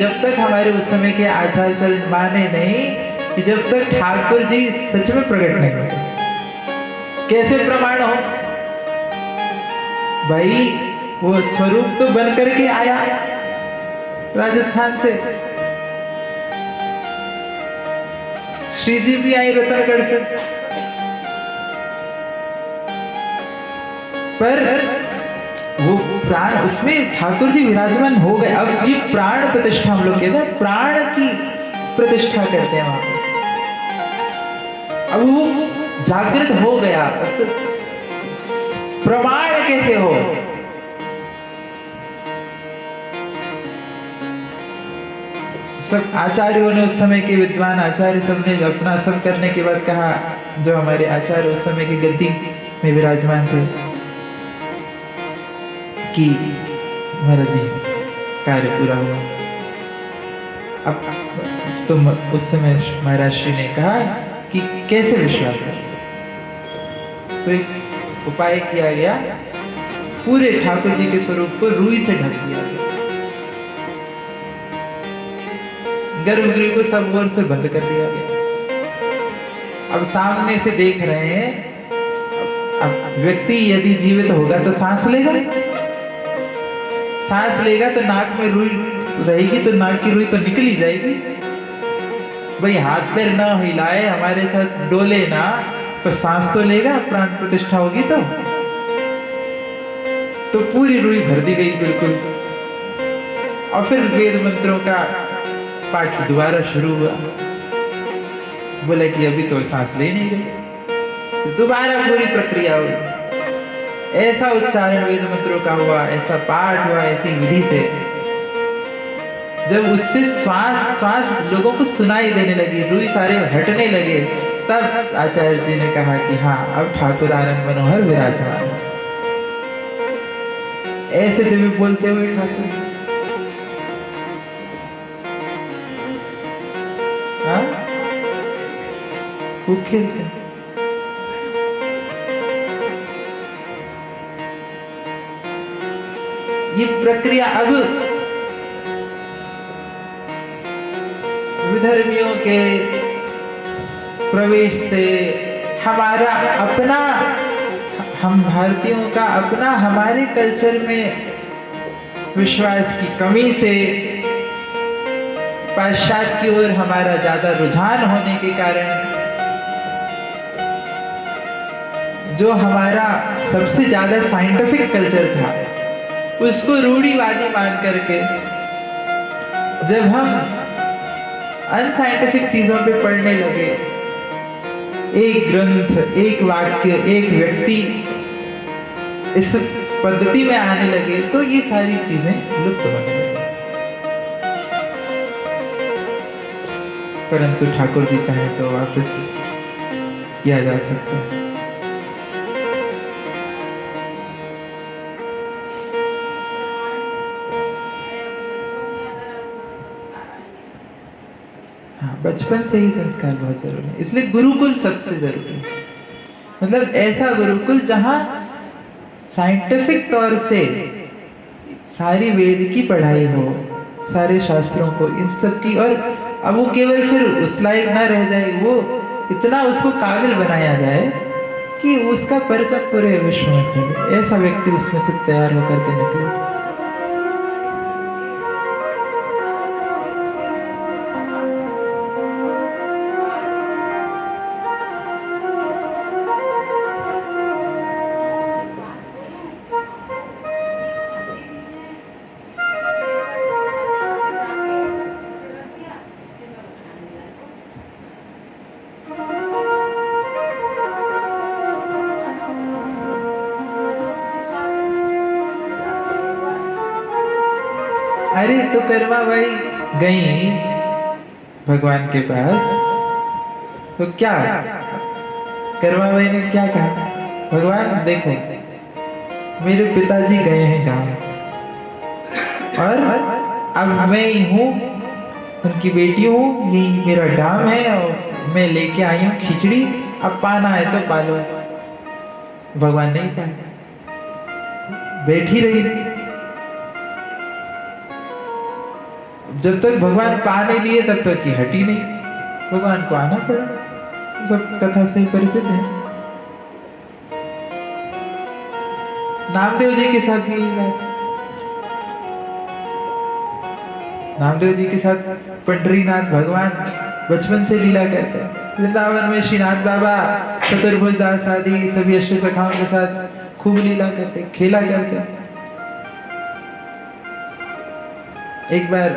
जब तक हमारे उस समय के आचार चल माने नहीं कि जब तक ठाकुर जी सच में प्रकट नहीं होते। कैसे प्रमाण हो भाई? वो स्वरूप तो बन करके आया राजस्थान से। श्री जी भी आई रतनगढ़ से, पर वो प्राण उसमें ठाकुर जी विराजमान हो गए। अब ये प्राण प्रतिष्ठा हम लोग कहते हैं, प्राण की प्रतिष्ठा करते हैं वहां पर। अब वो जागृत हो गया, प्रमाण कैसे हो? सब आचार्यों ने, उस समय के विद्वान आचार्य सब ने अपना सब करने के बाद कहा, जो हमारे आचार्य उस समय की गद्दी में विराजमान थे, कि महाराज जी कार्य पूरा हुआ। अब तुम उस समय महाराज श्री ने कहा कि कैसे विश्वास है? तो एक उपाय किया गया, पूरे ठाकुर जी के स्वरूप को रुई से ढक दिया गया, गर्भगृह को सब ओर से बंद कर दिया गया। अब सामने से देख रहे हैं, अब व्यक्ति यदि जीवित होगा तो सांस लेगा, सांस लेगा तो नाक में रुई रहेगी, तो नाक की रुई तो निकल ही जाएगी। भाई हाथ पैर ना हिलाए, हमारे साथ डोले ना, तो सांस तो लेगा, प्राण प्रतिष्ठा होगी तो पूरी रुई भर दी गई बिल्कुल। और फिर वेद मंत्रों का पाठ दोबारा शुरू हुआ। बोला कि अभी तो सांस ले नहीं रही, दोबारा पूरी प्रक्रिया हुई। ऐसा उच्चारण वेद मंत्रों का हुआ, ऐसा पाठ हुआ, ऐसी विधि से जब उससे श्वास लोगों को सुनाई देने लगी, रुई सारे हटने लगे, तब आचार्य जी ने कहा कि हाँ, अब ठाकुर आनंद मनोहर विराजमान। ऐसे दिव्य बोलते हुए ठाकुर, हाँ, खूब खेलते। ये प्रक्रिया अब विधर्मियों के प्रवेश से, हमारा अपना, हम भारतीयों का अपना हमारे कल्चर में विश्वास की कमी से, पाश्चात्य की ओर हमारा ज्यादा रुझान होने के कारण, जो हमारा सबसे ज्यादा साइंटिफिक कल्चर था उसको रूढ़िवादी मान करके जब हम अनसाइंटिफिक चीजों पे पढ़ने लगे, एक ग्रंथ, एक वाक्य, एक व्यक्ति इस पद्धति में आने लगे, तो ये सारी चीजें लुप्त होने लगी। परंतु ठाकुर जी चाहे तो वापस किया जा सकता है। बचपन से ही संस्कार बहुत जरूरी है, इसलिए गुरुकुल सबसे जरूरी है। मतलब ऐसा गुरुकुल जहां साइंटिफिक तौर से सारी वेद की पढ़ाई हो, सारे शास्त्रों को, इन सब की, और अब वो केवल फिर उस लायक ना रह जाए, वो इतना उसको काबिल बनाया जाए कि उसका परिचय पूरे विश्व में फैले। ऐसा व्यक्ति उसमें से तैयार होकर के निकले। अरे तो कर्मा भाई गई भगवान के पास, तो क्या कर्मा भाई ने क्या कहा? भगवान देखो, मेरे पिताजी गए हैं गांव, और अब मैं ही हूँ, उनकी बेटी हूँ, यही मेरा गांव है, और मैं लेके आई हूँ खिचड़ी, अब पाना है तो पालो। भगवान नहीं पाए, बैठी रही। जब तक भगवान पा नहीं लिए तब तक की हटी नहीं, भगवान को आना पड़ा। सब कथा से परिचित है। नामदेव जी के साथ भी यही बात। नामदेव जी के साथ पंडरीनाथ भगवान बचपन से लीला करते हैं। वृंदावन में श्रीनाथ बाबा चतुर्भुज दास आदि सभी अष्ट सखाओं के साथ खूब लीला करते, खेला करते। एक बार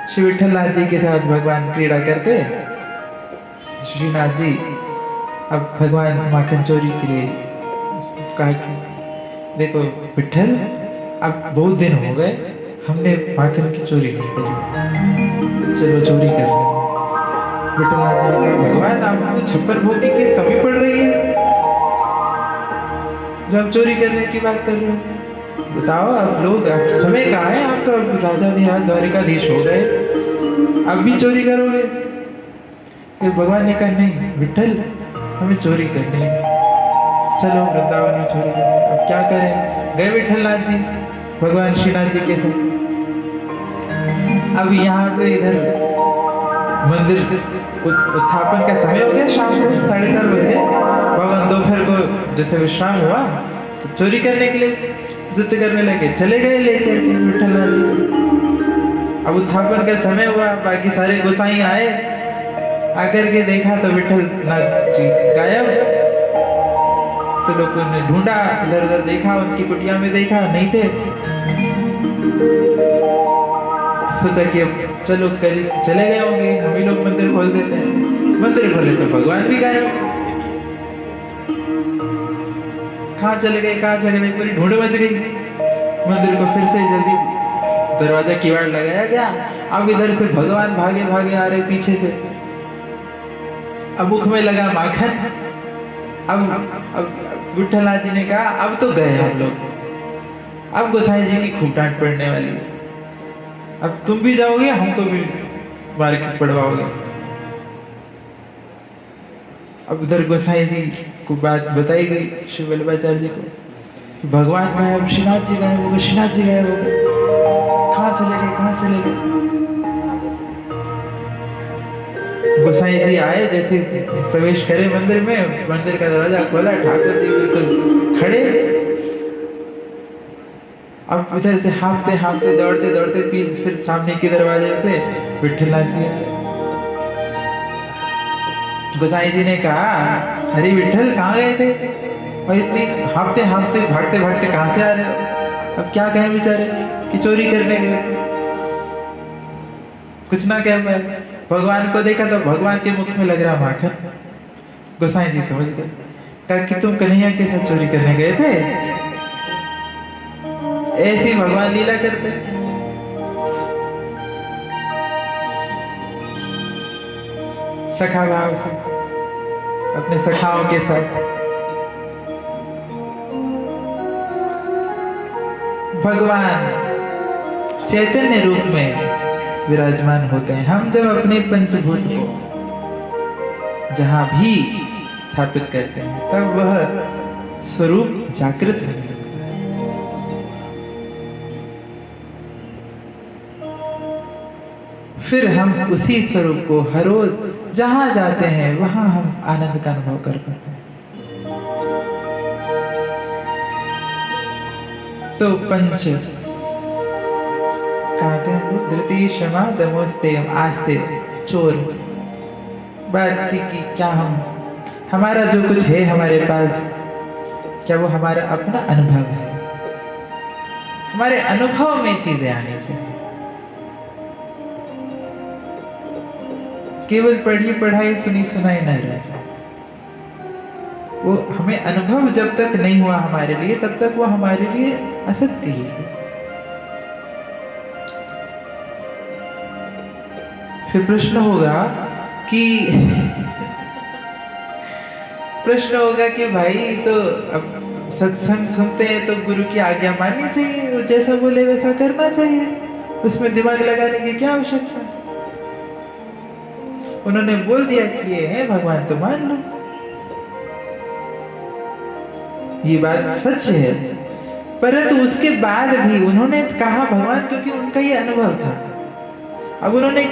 श्री विठलनाथ जी के साथ भगवान क्रीड़ा करते। श्रीनाथ जी अब भगवान माखन चोरी के लिए कहा कि देखो विठल, अब बहुत दिन हो गए हमने माखन की चोरी नहीं करी, चलो चोरी कर लें। विठलनाथ जी ने कहा भगवान आपको 56 भोग की कमी पड़ रही है, जब चोरी करने की बात कर रहे हो? बताओ आप लोग, आप समय कहाँ है? आप तो अब राजा निहाल द्वारिकाधीश हो गए, अब भी चोरी करोगे? फिर भगवान ने कहा नहीं विठल, हमें चोरी करनी है, चलो वृंदावन में चोरी करनी। अब क्या करें? गए विठलनाथ जी भगवान श्रीनाथ जी के साथ। अब यहाँ पे इधर मंदिर उत्थापन का समय हो गया, शाम को 4:30 बज गए। भगवान दोपहर को जैसे विश्राम हुआ तो चोरी करने के लिए जिद करने लगे, चले गए लेकर के विठलनाथ जी। अब उत्थापन का समय हुआ, बाकी सारे गोसाई आए, आकर के देखा तो विठलनाथ जी गायब। तो लोगों ने ढूंढा, इधर उधर देखा, उनकी कुटिया में देखा, नहीं थे। सोचा कि अब चलो चले गए होंगे, हम ही लोग मंदिर खोल देते हैं। मंदिर खोले तो भगवान भी गायब। कहाँ चले गए, कहाँ चले गए, पूरी ढूंढ मच गई। मंदिर को फिर से जल्दी दरवाजा किवाड़ लगाया गया। अब इधर से भगवान भागे भागे आ रहे पीछे से। अब मुख में लगा माखन। अब विठलनाथ जी ने कहा अब तो गए हम लोग, अब गोसाई जी की खूब डांट पड़ने वाली है, अब तुम भी जाओगे हमको भी मार के पड़वाओगे। अब उधर गोसाई जी को बात बताई गई श्री वल्लभाचार्य जी को, भगवान गायब, श्रीनाथ जी गायब हो गए, श्रीनाथ जी गायब हो गए, कहाँ चले गए, कहाँ चले गए? गोसाई जी आए, जैसे प्रवेश करे मंदिर में, मंदिर का दरवाजा खोला, ठाकुर जी बिल्कुल खड़े। अब इधर से हाँफते हाँफते दौड़ते दौड़ते फिर सामने के दरवाजे से विठलनाथ जी आए। गोसाई जी ने कहा हरि विठल कहाँ गए थे, और इतनी हाँफते हाँफते भागते भागते कहाँ से आ रहे हो? अब क्या कहें बेचारे कि चोरी करने गए, कुछ ना कह पाए। भगवान को देखा तो भगवान के मुख में लग रहा माखन। गोसाई जी समझ गए, कहा कि तुम कन्हैया के साथ चोरी करने गए थे? ऐसे भगवान लीला करते। सखा भाव से अपने सखाओं के साथ भगवान चैतन्य रूप में विराजमान होते हैं। हम जब अपने पंचभूत को जहां भी स्थापित करते हैं तब वह स्वरूप जागृत हो जाता है। फिर हम उसी स्वरूप को हर रोज जहां जाते हैं वहां हम आनंद का अनुभव कर पाते हैं। तो पंच कहते हैं धृति क्षमा दमोस्ते आस्ते चोर। बात थी कि क्या हमारा जो कुछ है हमारे पास, क्या वो हमारा अपना अनुभव है? हमारे अनुभव में चीजें आनी चाहिए। केवल पढ़ी पढ़ाई सुनी सुनाई न रह जाए। वो हमें अनुभव जब तक नहीं हुआ हमारे लिए तब तक वो हमारे लिए असत्य ही है। फिर प्रश्न होगा कि भाई तो अब सत्संग सुनते हैं तो गुरु की आज्ञा माननी चाहिए, वो जैसा बोले वैसा करना चाहिए, उसमें दिमाग लगाने की क्या आवश्यकता? उन्होंने बोल दिया कि ये है भगवान तो मान लो। ये बात सच है, परंतु उसके बाद भी उन्होंने कहा भगवान, क्योंकि उनका ये अनुभव था। अब उन्होंने